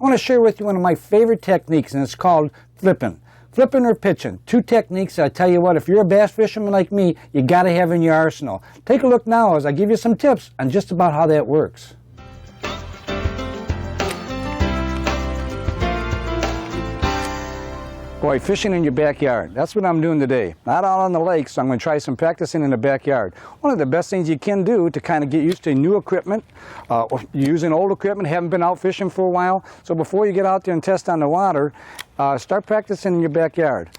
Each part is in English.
I want to share with you one of my favorite techniques, and it's called flipping. Flipping or pitching. Two techniques I tell you what, if you're a bass fisherman like me, you got to have in your arsenal. Take a look now as I give you some tips on just about how that works. Boy, fishing in your backyard. That's what I'm doing today. Not out on the lake, so I'm going to try some practicing in the backyard. One of the best things you can do to kind of get used to new equipment, using old equipment, haven't been out fishing for a while. So before you get out there and test on the water, start practicing in your backyard.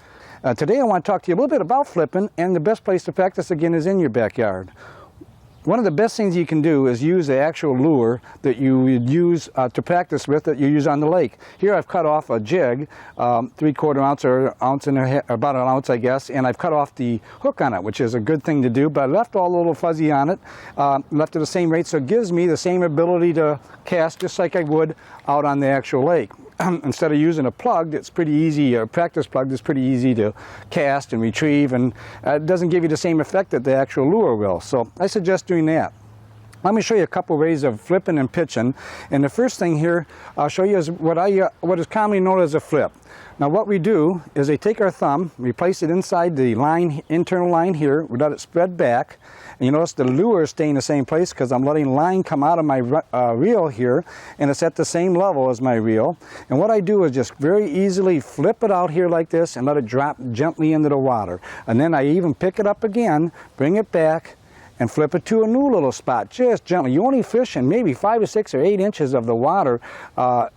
Today I want to talk to you a little bit about flipping, and the best place to practice again is in your backyard. One of the best things you can do is use the actual lure that you would use to practice with that you use on the lake. Here I've cut off a jig, 3/4 ounce or ounce and a half, about an ounce I guess, and I've cut off the hook on it, which is a good thing to do, but I left all the little fuzzy on it, left it the same rate, so it gives me the same ability to cast just like I would out on the actual lake. Instead of using a plug that's pretty easy, a practice plug that's pretty easy to cast and retrieve, and it doesn't give you the same effect that the actual lure will. So I suggest doing that. Let me show you a couple ways of flipping and pitching. And the first thing here I'll show you is what is commonly known as a flip. Now what we do is they take our thumb, we place it inside the line, internal line here, we let it spread back. And you notice the lure is staying the same place because I'm letting line come out of my reel here, and it's at the same level as my reel. And what I do is just very easily flip it out here like this and let it drop gently into the water. And then I even pick it up again, bring it back, and flip it to a new little spot, just gently. You only fish in maybe 5 or 6 or 8 inches of the water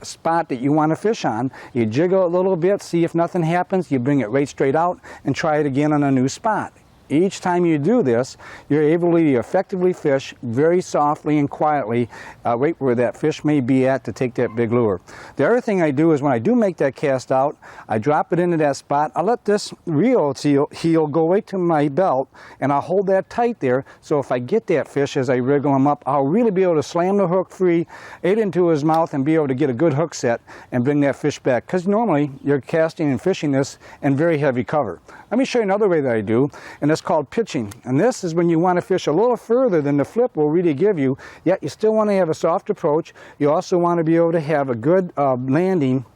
spot that you want to fish on. You jiggle it a little bit, see if nothing happens, you bring it right straight out and try it again on a new spot. Each time you do this, you're able to effectively fish very softly and quietly right where that fish may be at to take that big lure. The other thing I do is when I do make that cast out, I drop it into that spot. I'll let this reel heel go right to my belt, and I'll hold that tight there, so if I get that fish as I wriggle him up, I'll really be able to slam the hook free, it into his mouth, and be able to get a good hook set and bring that fish back. Because normally you're casting and fishing this in very heavy cover. Let me show you another way that I do, and that's called pitching. And this is when you want to fish a little further than the flip will really give you, yet you still want to have a soft approach. You also want to be able to have a good landing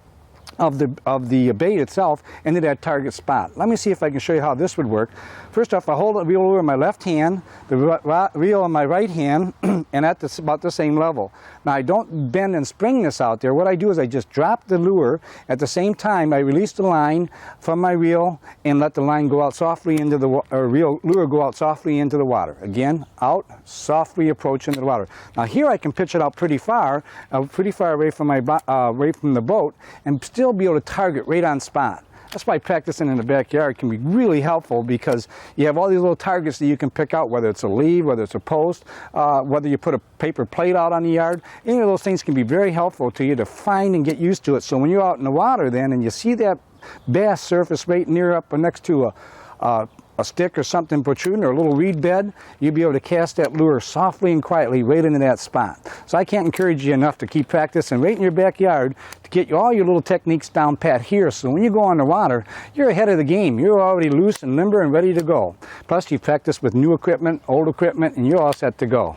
of the bait itself into that target spot. Let me see if I can show you how this would work. First off, I hold the reel in my left hand, the reel in my right hand, and at about the same level. Now I don't bend and spring this out there. What I do is I just drop the lure. At the same time, I release the line from my reel and let the line go out softly into the lure go out softly into the water. Again, out, softly approach into the water. Now here I can pitch it out pretty far away from the boat, and still be able to target right on spot. That's why practicing in the backyard can be really helpful, because you have all these little targets that you can pick out, whether it's a lead, whether it's a post, whether you put a paper plate out on the yard. Any of those things can be very helpful to you to find and get used to it. So when you're out in the water then and you see that bass surface right near up next to a stick or something protruding, or a little reed bed, you'll be able to cast that lure softly and quietly right into that spot. So I can't encourage you enough to keep practicing right in your backyard to get all your little techniques down pat here, so when you go on the water, you're ahead of the game. You're already loose and limber and ready to go. Plus you practice with new equipment, old equipment, and you're all set to go.